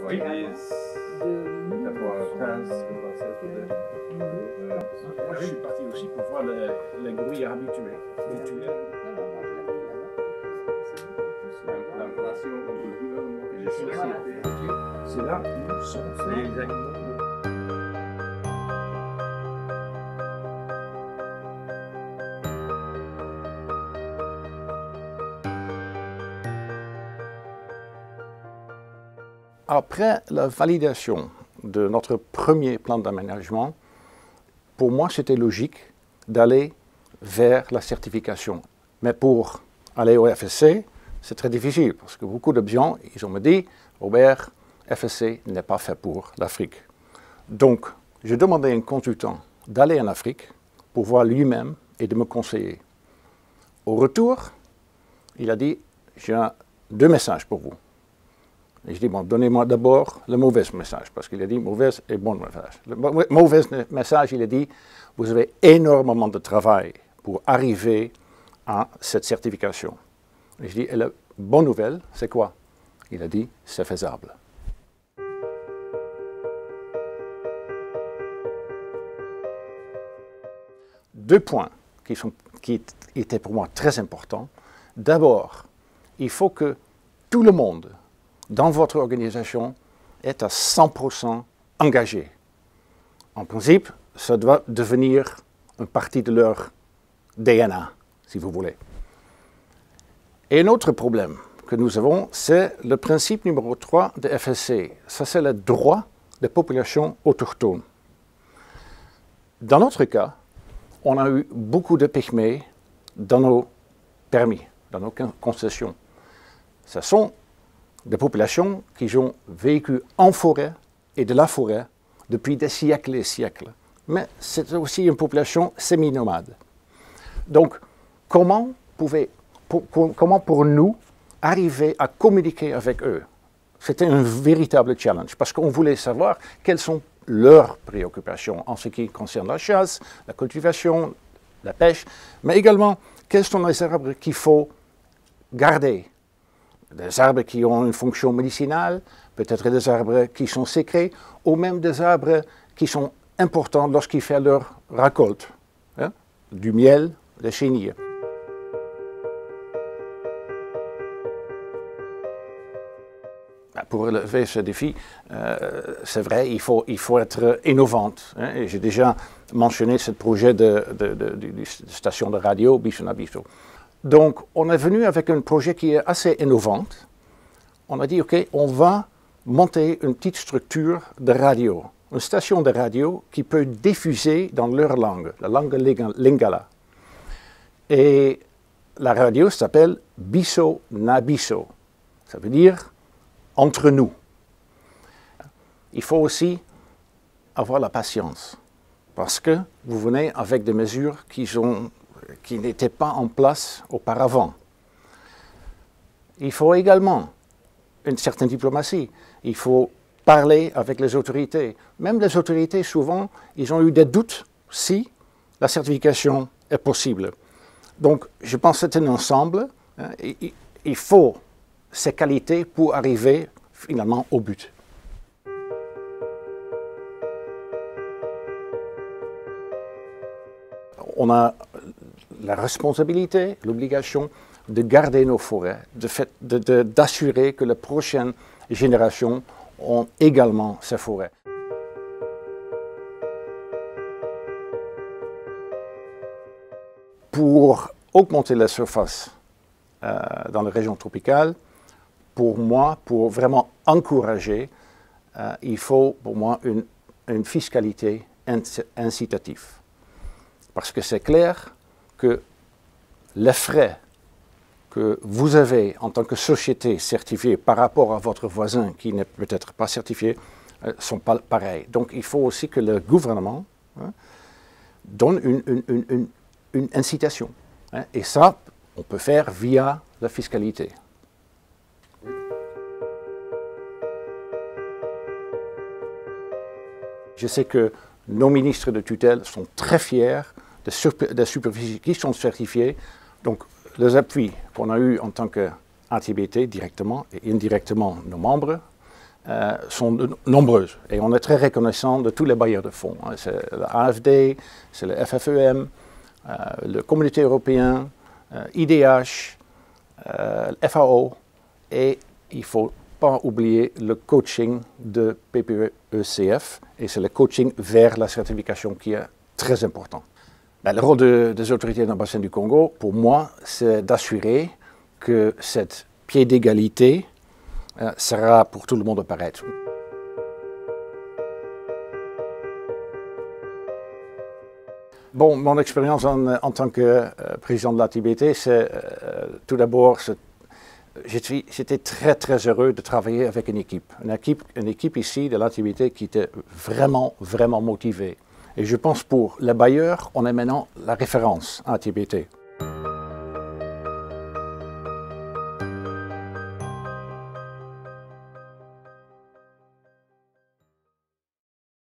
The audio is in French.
Oui. 95, moi, je suis parti aussi pour voir les bruits habituels. La relation entre le gouvernement et les sociétés. C'est là où nous sommes les animaux. Après la validation de notre premier plan d'aménagement, pour moi, c'était logique d'aller vers la certification. Mais pour aller au FSC, c'est très difficile parce que beaucoup de gens, ils ont me dit, Robert, FSC n'est pas fait pour l'Afrique. Donc, j'ai demandé à un consultant d'aller en Afrique pour voir lui-même et de me conseiller. Au retour, il a dit, j'ai deux messages pour vous. Et je dis, bon, donnez-moi d'abord le mauvais message, parce qu'il a dit mauvais et bon message. Le mauvais message, il a dit, vous avez énormément de travail pour arriver à cette certification. Et je dis, et la bonne nouvelle, c'est quoi? Il a dit, c'est faisable. Deux points qui étaient pour moi très importants. D'abord, il faut que tout le monde dans votre organisation est à 100% engagé. En principe, ça doit devenir une partie de leur DNA, si vous voulez. Et un autre problème que nous avons, c'est le principe numéro 3 de FSC. Ça, c'est le droit des populations autochtones. Dans notre cas, on a eu beaucoup de pygmées dans nos permis, dans nos concessions. Ce sont des populations qui ont vécu en forêt et de la forêt depuis des siècles et siècles. Mais c'est aussi une population semi-nomade. Donc, comment pour nous arriver à communiquer avec eux? C'était un véritable challenge parce qu'on voulait savoir quelles sont leurs préoccupations en ce qui concerne la chasse, la cultivation, la pêche, mais également quels sont les arbres qu'il faut garder. Des arbres qui ont une fonction médicinale, peut-être des arbres qui sont secrets, ou même des arbres qui sont importants lorsqu'ils font leur récolte, hein, du miel, des chenilles. Pour relever ce défi, c'est vrai, il faut être innovante. Hein, et j'ai déjà mentionné ce projet de station de radio, Biso na Biso. Donc, on est venu avec un projet qui est assez innovant. On a dit, OK, on va monter une petite structure de radio, une station de radio qui peut diffuser dans leur langue, la langue lingala. Et la radio s'appelle Biso na Biso. Ça veut dire entre nous. Il faut aussi avoir la patience, parce que vous venez avec des mesures qui n'étaient pas en place auparavant. Il faut également une certaine diplomatie. Il faut parler avec les autorités. Même les autorités, souvent, ils ont eu des doutes si la certification est possible. Donc, je pense que c'est un ensemble. Hein, il faut ces qualités pour arriver finalement au but. On a la responsabilité, l'obligation de garder nos forêts, d'assurer que les prochaines générations ont également ces forêts. Pour augmenter la surface dans les régions tropicales, pour moi, pour vraiment encourager, il faut pour moi une fiscalité incitative. Parce que c'est clair que les frais que vous avez en tant que société certifiée par rapport à votre voisin qui n'est peut-être pas certifié ne sont pas pareils. Donc il faut aussi que le gouvernement donne une incitation. Hein, et ça, on peut faire via la fiscalité. Je sais que nos ministres de tutelle sont très fiers des superficies qui sont certifiées. Donc, les appuis qu'on a eus en tant qu'ATBT directement et indirectement nos membres, sont nombreuses. Et on est très reconnaissant de tous les bailleurs de fonds. C'est l'AFD, c'est le FFEM, le Communauté européenne, IDH, FAO, et il ne faut pas oublier le coaching de PPE-ECF, et c'est le coaching vers la certification qui est très important. Le rôle des autorités dans le bassin du Congo, pour moi, c'est d'assurer que cette pied d'égalité sera pour tout le monde pareil. Bon, mon expérience en tant que président de l'ATBT, c'est tout d'abord, j'étais très très heureux de travailler avec une équipe ici de l'ATBT qui était vraiment motivée. Et je pense pour les bailleurs, on est maintenant la référence à ATBT.